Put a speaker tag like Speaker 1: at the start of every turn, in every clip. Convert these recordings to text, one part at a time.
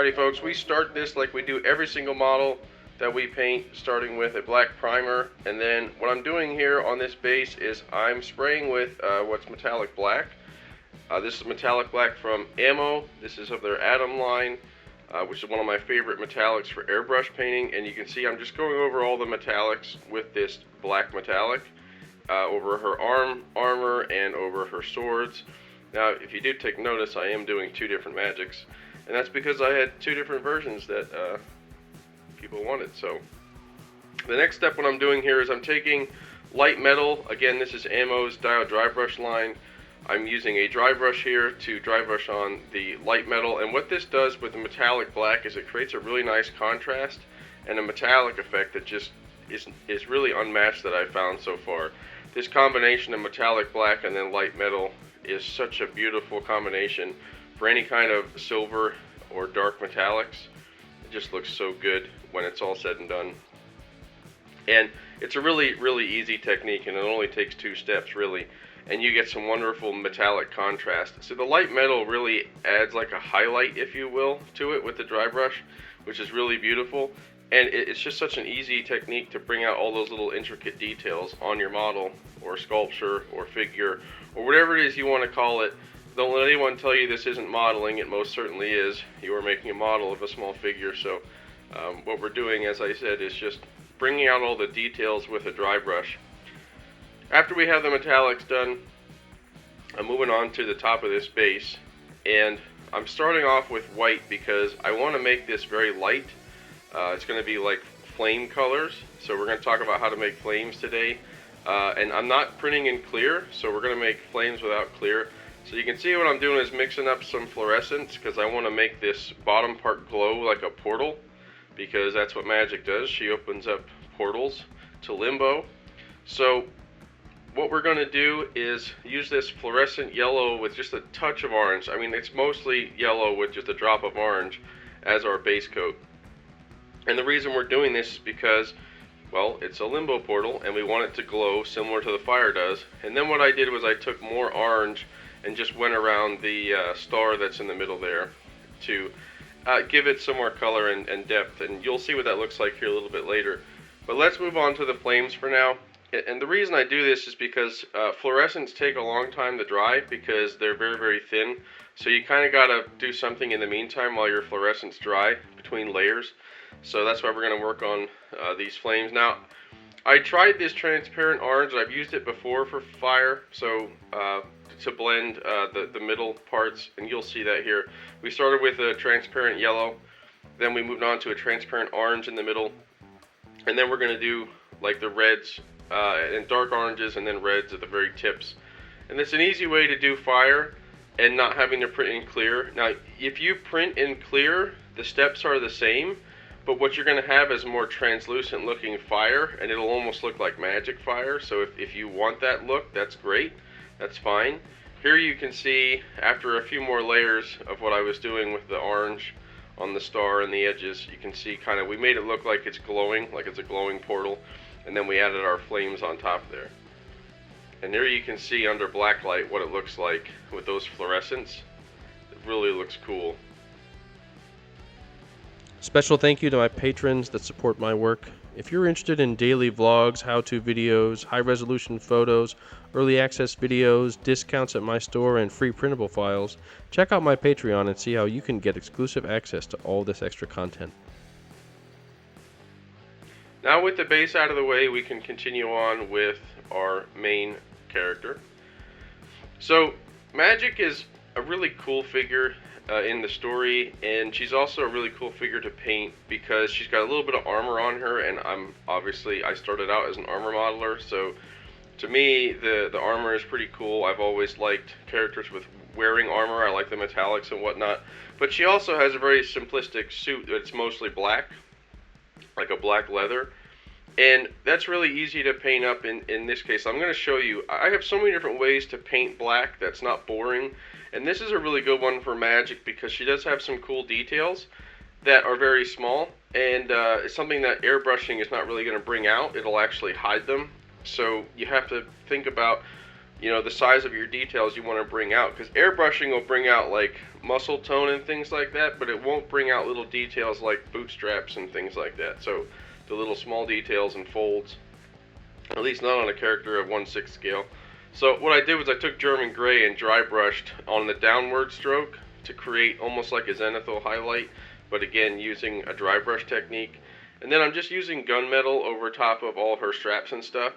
Speaker 1: Alrighty folks, we start this like we do every single model that we paint, starting with a black primer, and then what I'm doing here on this base is I'm spraying with what's metallic black. This is metallic black from Ammo. This is of their Atom line, which is one of my favorite metallics for airbrush painting, and you can see I'm just going over all the metallics with this black metallic over her armor and over her swords. Now if you do take notice, I am doing two different Magiks, and that's because I had two different versions that people wanted. So the next step what I'm doing here is I'm taking light metal. Again, this is Ammo's dial dry brush line. I'm using a dry brush here to dry brush on the light metal, and what this does with the metallic black is it creates a really nice contrast and a metallic effect that just is really unmatched that I've found so far. This combination of metallic black and then light metal is such a beautiful combination for any kind of silver or dark metallics. It just looks so good when it's all said and done. And it's a really easy technique, and it only takes 2 steps really, and you get some wonderful metallic contrast. So the light metal really adds like a highlight, if you will, to it with the dry brush, which is really beautiful. And it's just such an easy technique to bring out all those little intricate details on your model or sculpture or figure or whatever it is you want to call it. Don't let anyone tell you this isn't modeling. It most certainly is. You are making a model of a small figure. So what we're doing, as I said, is just bringing out all the details with a dry brush. After we have the metallics done, I'm moving on to the top of this base, and I'm starting off with white because I want to make this very light. It's going to be like flame colors, so we're going to talk about how to make flames today. And I'm not printing in clear, so we're going to make flames without clear. So you can see what I'm doing is mixing up some fluorescence because I want to make this bottom part glow like a portal, because that's what Magik does. She opens up portals to limbo. So what we're going to do is use this fluorescent yellow with just a touch of orange. I mean, it's mostly yellow with just a drop of orange as our base coat. And the reason we're doing this is because, well, it's a limbo portal and we want it to glow similar to the fire does. And then what I did was I took more orange and just went around the star that's in the middle there to give it some more color and depth. And you'll see what that looks like here a little bit later. But let's move on to the flames for now. And the reason I do this is because fluorescents take a long time to dry because they're very thin. So you kind of got to do something in the meantime while your fluorescents dry between layers. So that's why we're going to work on these flames. Now, I tried this transparent orange. I've used it before for fire, so to blend the middle parts, and you'll see that here. We started with a transparent yellow, then we moved on to a transparent orange in the middle, and then we're going to do like the reds and dark oranges and then reds at the very tips. And it's an easy way to do fire and not having to print in clear. Now, if you print in clear, the steps are the same, but what you're going to have is more translucent looking fire, and it'll almost look like Magik fire. So if you want that look, that's great. That's fine. Here you can see, after a few more layers of what I was doing with the orange on the star and the edges, you can see kind of, we made it look like it's glowing, like it's a glowing portal, and then we added our flames on top there. And there you can see under black light what it looks like with those fluorescents. It really looks cool.
Speaker 2: Special thank you to my patrons that support my work. If you're interested in daily vlogs, how-to videos, high-resolution photos, early access videos, discounts at my store, and free printable files, check out my Patreon and see how you can get exclusive access to all this extra content.
Speaker 1: Now with the base out of the way, we can continue on with our main character. So Magik is a really cool figure in the story, and she's also a really cool figure to paint because she's got a little bit of armor on her, and I started out as an armor modeler, so to me the armor is pretty cool. I've always liked characters with wearing armor. I like the metallics and whatnot, but she also has a very simplistic suit that's mostly black, like a black leather, and that's really easy to paint up in this case. I'm going to show you. I have so many different ways to paint black that's not boring, and this is a really good one for Magik because she does have some cool details that are very small, and it's something that airbrushing is not really going to bring out. It'll actually hide them. So you have to think about the size of your details you want to bring out, because airbrushing will bring out like muscle tone and things like that, but it won't bring out little details like bootstraps and things like that. So the little small details and folds, at least not on a character of 1/6 scale. So what I did was I took German gray and dry brushed on the downward stroke to create almost like a zenithal highlight, but again using a dry brush technique. And then I'm just using gunmetal over top of all her straps and stuff.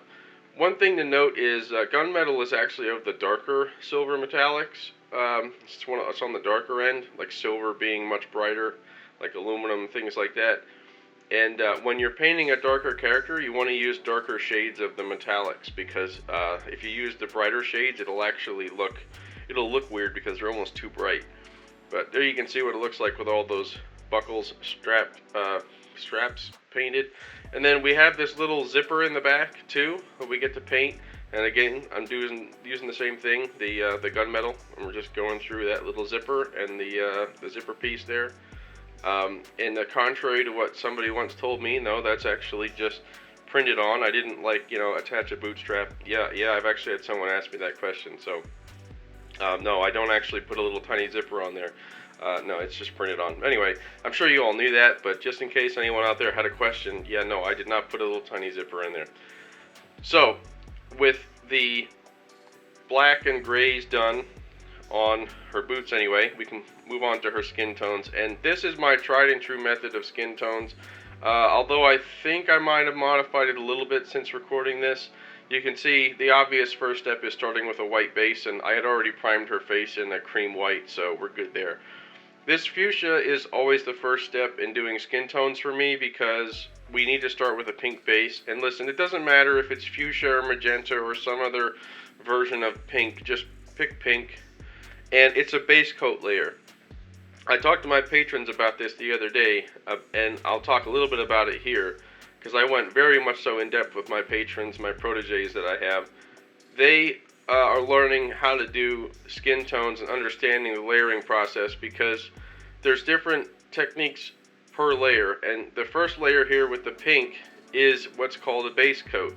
Speaker 1: One thing to note is gunmetal is actually of the darker silver metallics. It's on the darker end, like silver being much brighter, like aluminum, things like that. And when you're painting a darker character, you want to use darker shades of the metallics, because if you use the brighter shades, it'll look weird because they're almost too bright. But there you can see what it looks like with all those buckles, straps painted. And then we have this little zipper in the back too that we get to paint. And again, I'm using the same thing, the gunmetal, and we're just going through that little zipper and the zipper piece there. And contrary to what somebody once told me, no, that's actually just printed on. I didn't attach a bootstrap. Yeah, I've actually had someone ask me that question. So no, I don't actually put a little tiny zipper on there. No, it's just printed on. Anyway, I'm sure you all knew that, but just in case anyone out there had a question, yeah, no, I did not put a little tiny zipper in there. So, with the black and grays done on her boots anyway, we can move on to her skin tones. And this is my tried and true method of skin tones. Although I think I might have modified it a little bit since recording this. You can see the obvious first step is starting with a white base, and I had already primed her face in a cream white, so we're good there. This fuchsia is always the first step in doing skin tones for me, because we need to start with a pink base. And listen, it doesn't matter if it's fuchsia or magenta or some other version of pink, just pick pink. And it's a base coat layer. I talked to my patrons about this the other day, and I'll talk a little bit about it here, because I went very much so in depth with my patrons, my proteges that I have. They are learning how to do skin tones and understanding the layering process, because there's different techniques per layer. And the first layer here with the pink is what's called a base coat.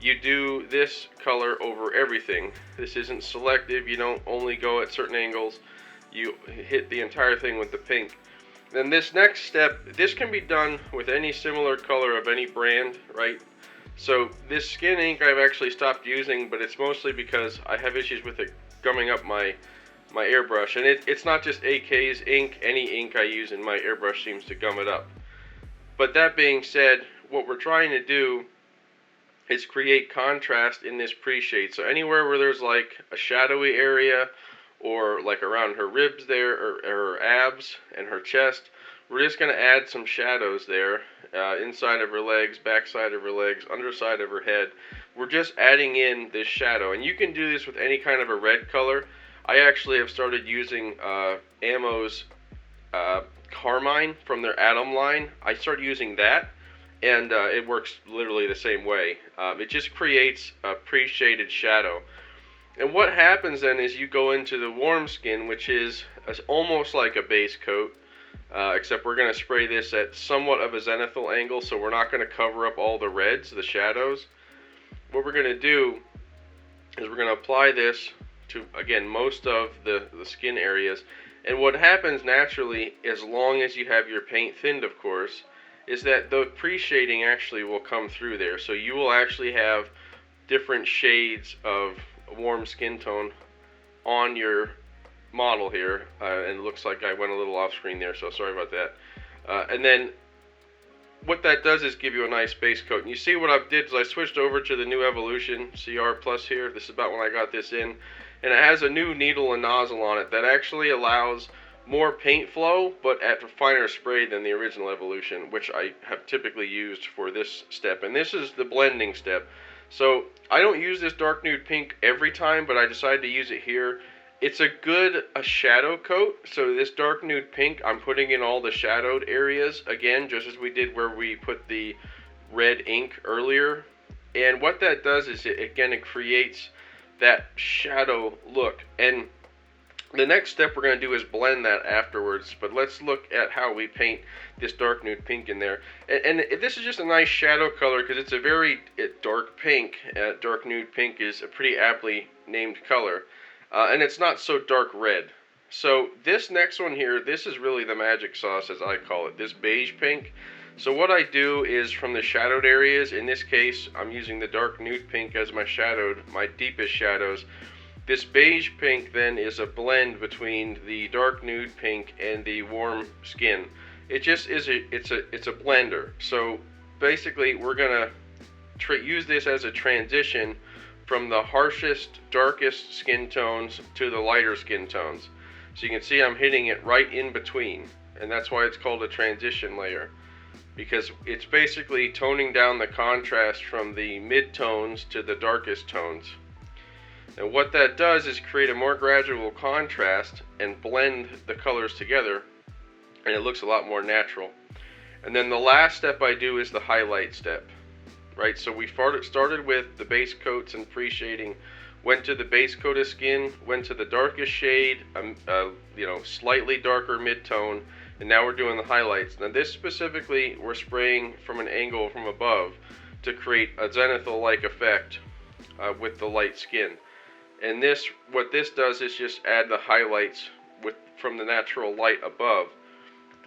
Speaker 1: You do this color over everything. This isn't selective. You don't only go at certain angles. You hit the entire thing with the pink. Then this next step, this can be done with any similar color of any brand, right? So this skin ink I've actually stopped using, but it's mostly because I have issues with it gumming up my airbrush. And it's not just AK's ink. Any ink I use in my airbrush seems to gum it up. But that being said, what we're trying to do is create contrast in this pre-shade. So anywhere where there's like a shadowy area, or like around her ribs there, or her abs and her chest, we're just going to add some shadows there, inside of her legs, backside of her legs, underside of her head. We're just adding in this shadow, and you can do this with any kind of a red color. I actually have started using Ammo's Carmine from their Atom line. I started using that, and it works literally the same way. It just creates a pre-shaded shadow. And what happens then is you go into the warm skin, which is almost like a base coat, except we're going to spray this at somewhat of a zenithal angle, so we're not going to cover up all the reds, the shadows. What we're going to do is we're going to apply this to, again, most of the skin areas. And what happens naturally, as long as you have your paint thinned, of course, is that the pre-shading actually will come through there. So you will actually have different shades of warm skin tone on your model here, and it looks like I went a little off screen there, so sorry about that. And then what that does is give you a nice base coat. And you see what I did is I switched over to the new Evolution CR Plus here. This is about when I got this in, and it has a new needle and nozzle on it that actually allows more paint flow, but at a finer spray than the original Evolution, which I have typically used for this step. And this is the blending step. So I don't use this dark nude pink every time, but I decided to use it here. It's a good shadow coat. So this dark nude pink, I'm putting in all the shadowed areas again, just as we did where we put the red ink earlier. And what that does is it creates that shadow look. And The next step we're going to do is blend that afterwards, but let's look at how we paint this dark nude pink in there. And this is just a nice shadow color because it's a very dark pink. Dark nude pink is a pretty aptly named color, and it's not so dark red. So this next one here, this is really the magic sauce, as I call it, this beige pink. So what I do is from the shadowed areas, in this case I'm using the dark nude pink as my deepest shadows. This beige pink then is a blend between the dark nude pink and the warm skin. It just is it's a blender. So basically we're gonna use this as a transition from the harshest, darkest skin tones to the lighter skin tones. So you can see I'm hitting it right in between, and that's why it's called a transition layer, because it's basically toning down the contrast from the mid-tones to the darkest tones. And what that does is create a more gradual contrast and blend the colors together, and it looks a lot more natural. And then the last step I do is the highlight step, right? So we started with the base coats and pre-shading, went to the base coat of skin, went to the darkest shade, slightly darker mid-tone, and now we're doing the highlights. Now this specifically, we're spraying from an angle from above to create a zenithal-like effect with the light skin. And what this does is just add the highlights from the natural light above,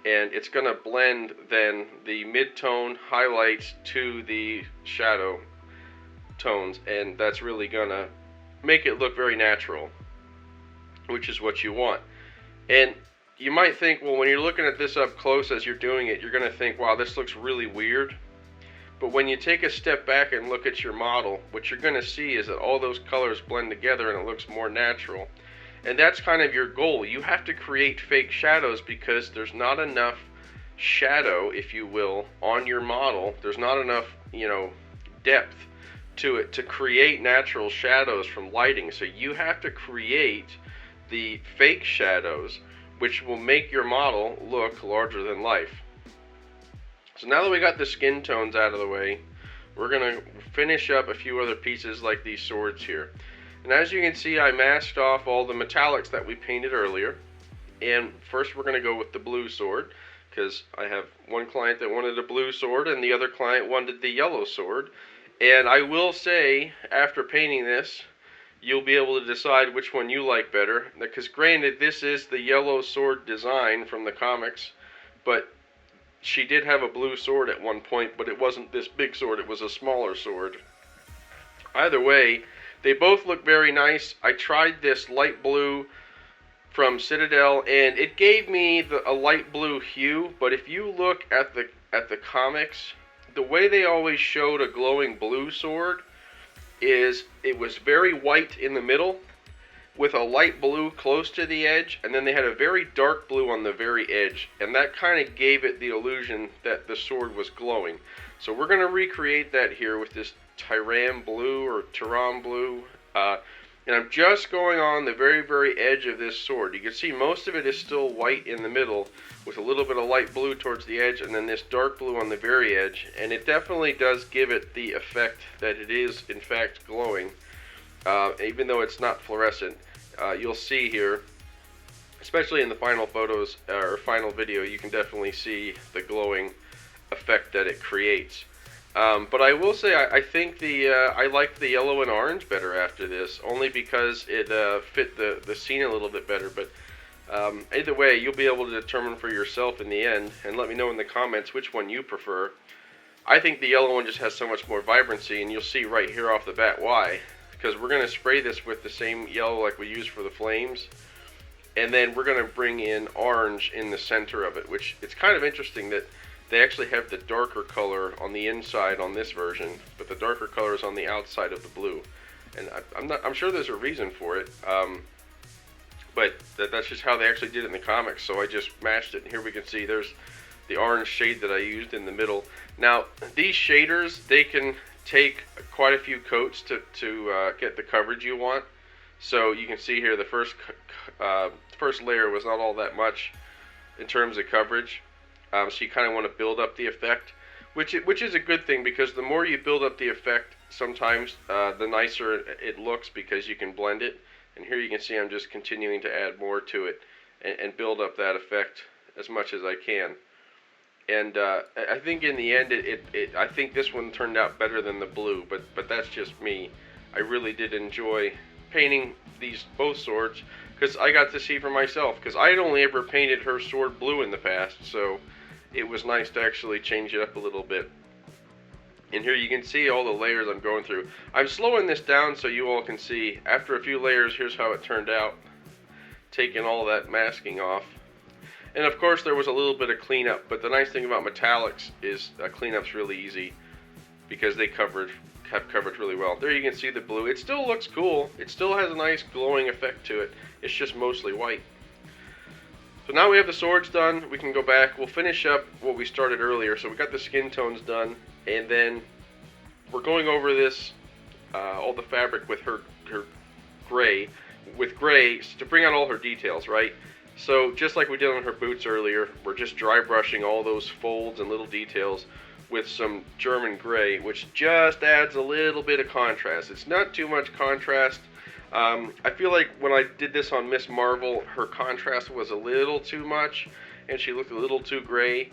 Speaker 1: and it's going to blend then the mid-tone highlights to the shadow tones, and that's really going to make it look very natural, which is what you want. And you might think, well, when you're looking at this up close as you're doing it, you're going to think, wow, this looks really weird. But when you take a step back and look at your model, what you're going to see is that all those colors blend together and it looks more natural. And that's kind of your goal. You have to create fake shadows because there's not enough shadow, if you will, on your model. There's not enough, depth to it to create natural shadows from lighting. So you have to create the fake shadows, which will make your model look larger than life. So now that we got the skin tones out of the way, we're going to finish up a few other pieces like these swords here. And as you can see, I masked off all the metallics that we painted earlier. And first we're going to go with the blue sword, because I have one client that wanted a blue sword and the other client wanted the yellow sword. And I will say, after painting this, you'll be able to decide which one you like better. Because granted, this is the yellow sword design from the comics, but she did have a blue sword at one point, but it wasn't this big sword, it was a smaller sword. Either way, they both look very nice. I tried this light blue from Citadel, and it gave me a light blue hue, but if you look at the comics, the way they always showed a glowing blue sword is it was very white in the middle, with a light blue close to the edge, and then they had a very dark blue on the very edge, and that kind of gave it the illusion that the sword was glowing. So we're going to recreate that here with this Tyram blue or Tyram blue, and I'm just going on the very, very edge of this sword. You can see most of it is still white in the middle with a little bit of light blue towards the edge, and then this dark blue on the very edge, and it definitely does give it the effect that it is in fact glowing. Even though it's not fluorescent, you'll see here, especially in the final photos or final video, you can definitely see the glowing effect that it creates. But I will say I think I liked the yellow and orange better after this, only because it fit the scene a little bit better. But either way, you'll be able to determine for yourself in the end, and let me know in the comments which one you prefer. I think the yellow one just has so much more vibrancy, and you'll see right here off the bat why. Because we're going to spray this with the same yellow like we used for the flames, and then we're going to bring in orange in the center of it, which it's kind of interesting that they actually have the darker color on the inside on this version, but the darker color is on the outside of the blue. And I'm sure there's a reason for it, but that's just how they actually did it in the comics, so I just matched it, and here we can see there's the orange shade that I used in the middle. Now, these shaders, they can take quite a few coats to get the coverage you want. So you can see here the first layer was not all that much in terms of coverage. So you kind of want to build up the effect, which is a good thing, because the more you build up the effect, sometimes the nicer it looks, because you can blend it. And here you can see I'm just continuing to add more to it and build up that effect as much as I can. And I think in the end, I think this one turned out better than the blue, but that's just me. I really did enjoy painting these both swords because I got to see for myself, because I had only ever painted her sword blue in the past, so it was nice to actually change it up a little bit. And here you can see all the layers I'm going through. I'm slowing this down so you all can see. After a few layers, here's how it turned out, taking all that masking off. And of course there was a little bit of cleanup, but the nice thing about metallics is cleanup's really easy because they have covered really well. There you can see the blue. It still looks cool. It still has a nice glowing effect to it. It's just mostly white. So now we have the swords done. We can go back. We'll finish up what we started earlier. So we got the skin tones done, and then we're going over this all the fabric with her gray, to bring out all her details, right? So just like we did on her boots earlier, we're just dry brushing all those folds and little details with some German gray, which just adds a little bit of contrast. It's not too much contrast. I feel like when I did this on Miss Marvel, her contrast was a little too much, and she looked a little too gray,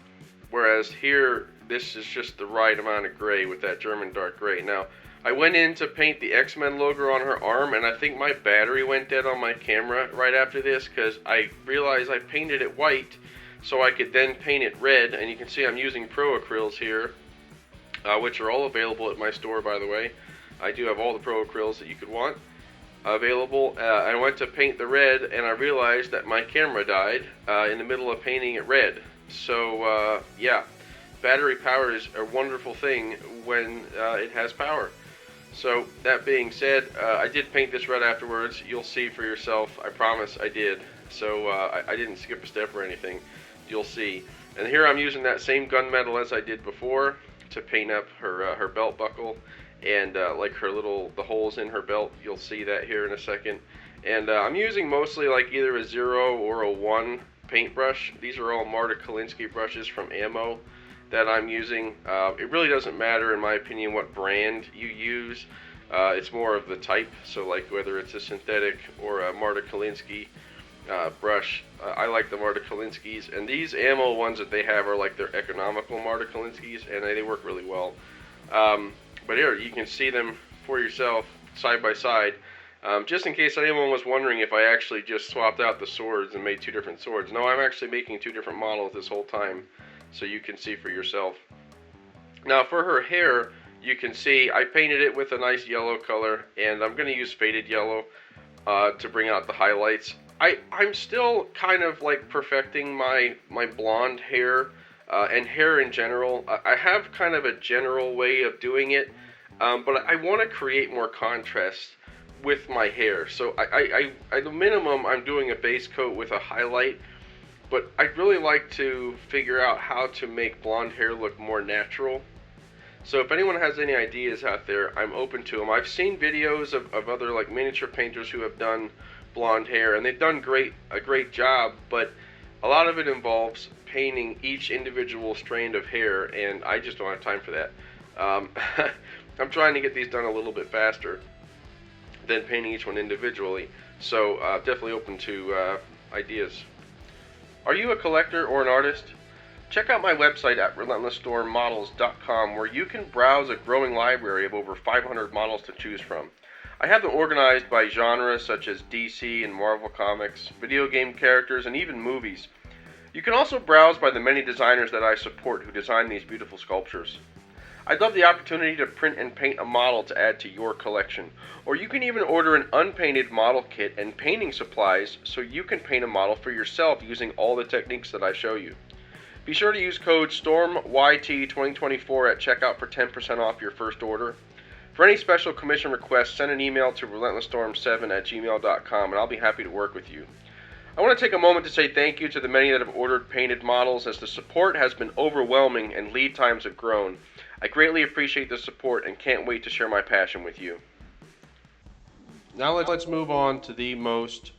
Speaker 1: whereas here, this is just the right amount of gray with that German dark gray. Now, I went in to paint the X-Men logo on her arm, and I think my battery went dead on my camera right after this because I realized I painted it white so I could then paint it red. And you can see I'm using Pro Acryls here, which are all available at my store, by the way. I do have all the Pro Acryls that you could want available. I went to paint the red, and I realized that my camera died in the middle of painting it red. So, yeah, battery power is a wonderful thing when it has power. So that being said, I did paint this red afterwards. You'll see for yourself. I promise I did. So I didn't skip a step or anything. You'll see. And here I'm using that same gunmetal as I did before to paint up her belt buckle and like the holes in her belt. You'll see that here in a second. And I'm using mostly like either a 0 or a 1 paintbrush. These are all Marta Kalinsky brushes from Ammo that I'm using. It really doesn't matter, in my opinion, what brand you use. It's more of the type, so like whether it's a synthetic or a Marta Kalinsky brush. I like the Marta Kalinskys, and these Ammo ones that they have are like their economical Marta Kalinskys, and they work really well. But here, you can see them for yourself, side by side. Just in case anyone was wondering if I actually just swapped out the swords and made two different swords. No, I'm actually making two different models this whole time, so you can see for yourself. Now for her hair, you can see I painted it with a nice yellow color, and I'm going to use faded yellow to bring out the highlights. I'm still kind of like perfecting my blonde hair and hair in general. I have kind of a general way of doing it, but I want to create more contrast with my hair. So at the minimum, I'm doing a base coat with a highlight. But I'd really like to figure out how to make blonde hair look more natural. So if anyone has any ideas out there, I'm open to them. I've seen videos of other like miniature painters who have done blonde hair, and they've done a great job, but a lot of it involves painting each individual strand of hair, and I just don't have time for that. I'm trying to get these done a little bit faster than painting each one individually, so definitely open to ideas. Are you a collector or an artist? Check out my website at relentlessstormmodels.com, where you can browse a growing library of over 500 models to choose from. I have them organized by genres such as DC and Marvel Comics, video game characters, and even movies. You can also browse by the many designers that I support who design these beautiful sculptures. I'd love the opportunity to print and paint a model to add to your collection. Or you can even order an unpainted model kit and painting supplies so you can paint a model for yourself using all the techniques that I show you. Be sure to use code STORMYT2024 at checkout for 10% off your first order. For any special commission requests, send an email to relentlessstorm7@gmail.com, and I'll be happy to work with you. I want to take a moment to say thank you to the many that have ordered painted models, as the support has been overwhelming and lead times have grown. I greatly appreciate the support and can't wait to share my passion with you.
Speaker 2: Now let's move on to the most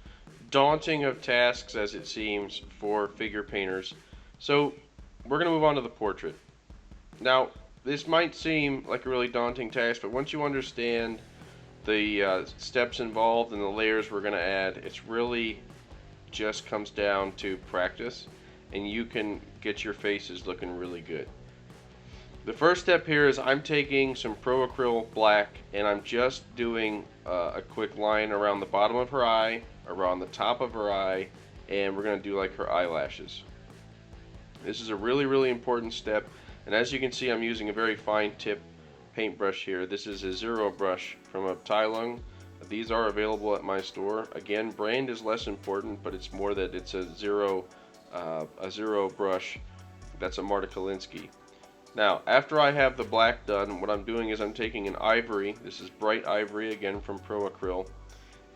Speaker 2: daunting of tasks, as it seems, for figure painters. So we're going to move on to the portrait. Now, this might seem like a really daunting task, but once you understand
Speaker 1: the steps involved and the layers we're going to add. It's really just comes down to practice, and you can get your faces looking really good. The first step here is I'm taking some Pro Acryl black and I'm just doing a quick line around the bottom of her eye, around the top of her eye, and we're going to do like her eyelashes. This is a really important step, and as you can see, I'm using a very fine tip paintbrush here. This is a zero brush from a Tai Lung. These are available at my store. Again, brand is less important, but it's more that it's a zero brush. That's a Marta Kalinsky. Now, after I have the black done, what I'm doing is I'm taking an ivory. This is bright ivory, again from Pro Acryl,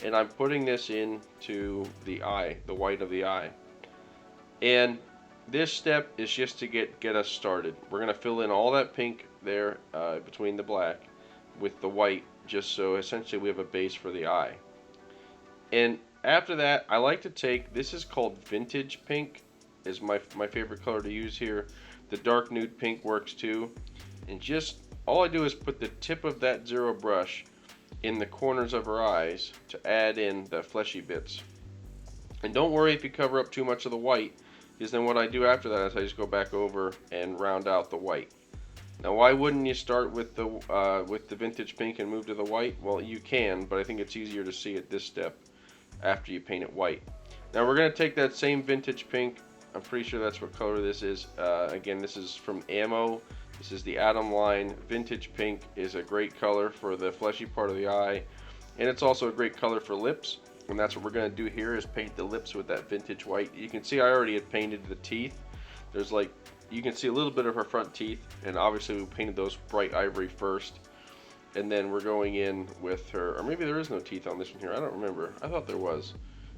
Speaker 1: and I'm putting this into the eye, the white of the eye. And this step is just to get us started. We're going to fill in all that pink there between the black with the white, just so essentially we have a base for the eye. And after that, I like to take, this is called vintage pink, is my favorite color to use here. The dark nude pink works too. And just, all I do is put the tip of that zero brush in the corners of her eyes to add in the fleshy bits. And don't worry if you cover up too much of the white, because then what I do after that is I just go back over and round out the white. Now, why wouldn't you start with the vintage pink and move to the white? Well, you can, but I think it's easier to see at this step after you paint it white. Now we're going to take that same vintage pink. I'm pretty sure that's what color this is. Again, this is from Ammo. This is the Atom line. Vintage pink is a great color for the fleshy part of the eye, and it's also a great color for lips. And that's what we're going to do here, is paint the lips with that vintage white. You can see I already had painted the teeth. There's like, you can see a little bit of her front teeth, and obviously we painted those bright ivory first. And then we're going in with her, or maybe there is no teeth on this one here. I don't remember. I thought there was.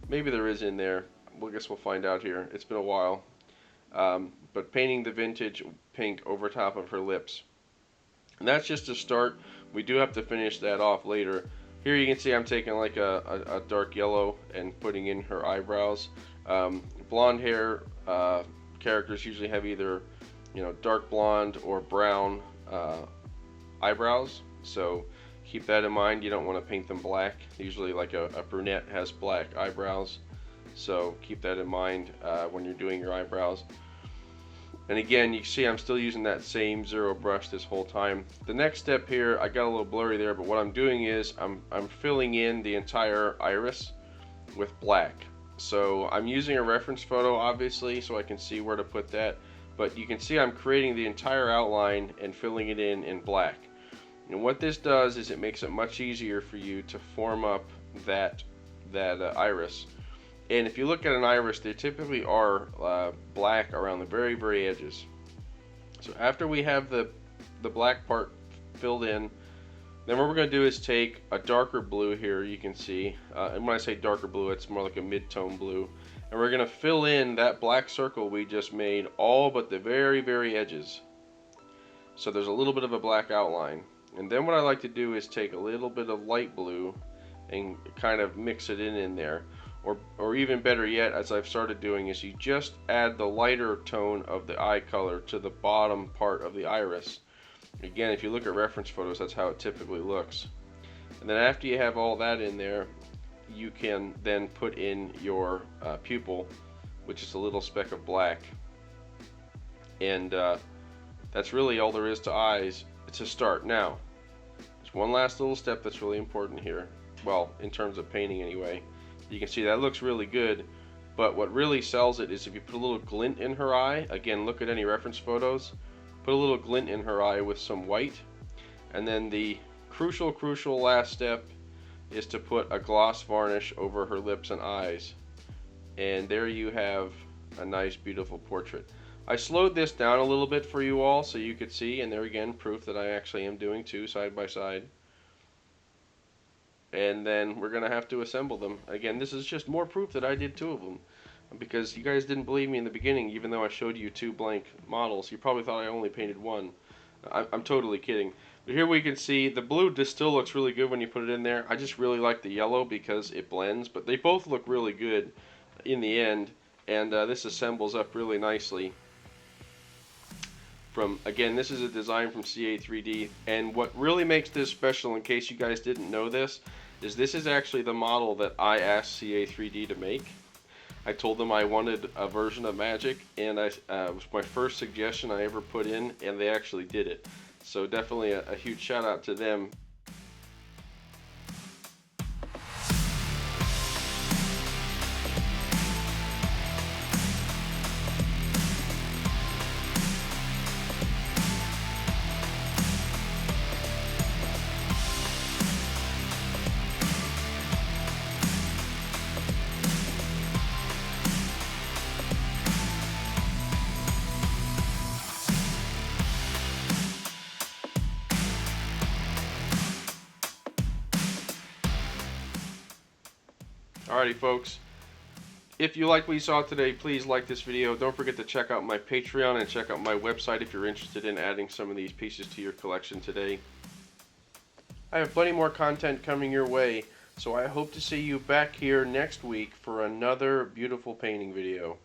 Speaker 1: Maybe there is in there. Well, I guess we'll find out here. It's been a while. But painting the vintage pink over top of her lips. And that's just a start. We do have to finish that off later. Here you can see I'm taking like a dark yellow and putting in her eyebrows. Blonde hair characters usually have either, dark blonde or brown eyebrows. So keep that in mind. You don't want to paint them black. Usually like a brunette has black eyebrows. So keep that in mind when you're doing your eyebrows. And again, you see I'm still using that same zero brush this whole time. The next step here, I got a little blurry there, but what I'm doing is I'm filling in the entire iris with black. So I'm using a reference photo, obviously, so I can see where to put that. But you can see I'm creating the entire outline and filling it in black. And what this does is it makes it much easier for you to form up that iris. And if you look at an iris, they typically are black around the very edges. So after we have the black part filled in, then what we're going to do is take a darker blue here, you can see. And when I say darker blue, it's more like a mid-tone blue. And we're going to fill in that black circle we just made, all but the very edges. So there's a little bit of a black outline. And then what I like to do is take a little bit of light blue and kind of mix it in there. Or even better yet, as I've started doing, is you just add the lighter tone of the eye color to the bottom part of the iris. Again, if you look at reference photos, that's how it typically looks. And then after you have all that in there, you can then put in your pupil, which is a little speck of black. And that's really all there is to eyes. It's a start. Now, there's one last little step that's really important here. Well, in terms of painting anyway. You can see that looks really good, but what really sells it is if you put a little glint in her eye. Again, look at any reference photos. Put a little glint in her eye with some white. And then the crucial last step is to put a gloss varnish over her lips and eyes. And there you have a nice, beautiful portrait. I slowed this down a little bit for you all so you could see, and there again, proof that I actually am doing two side by side. And then we're going to have to assemble them. Again, this is just more proof that I did two of them, because you guys didn't believe me in the beginning, even though I showed you two blank models. You probably thought I only painted one. I'm totally kidding. But here we can see the blue just still looks really good when you put it in there. I just really like the yellow because it blends, but they both look really good in the end, and this assembles up really nicely. Again, this is a design from CA3D, and what really makes this special, in case you guys didn't know this is actually the model that I asked CA3D to make. I told them I wanted a version of Magik, and it was my first suggestion I ever put in, and they actually did it. So definitely a huge shout out to them. Alrighty folks, if you like what you saw today, please like this video. Don't forget to check out my Patreon and check out my website if you're interested in adding some of these pieces to your collection today. I have plenty more content coming your way, so I hope to see you back here next week for another beautiful painting video.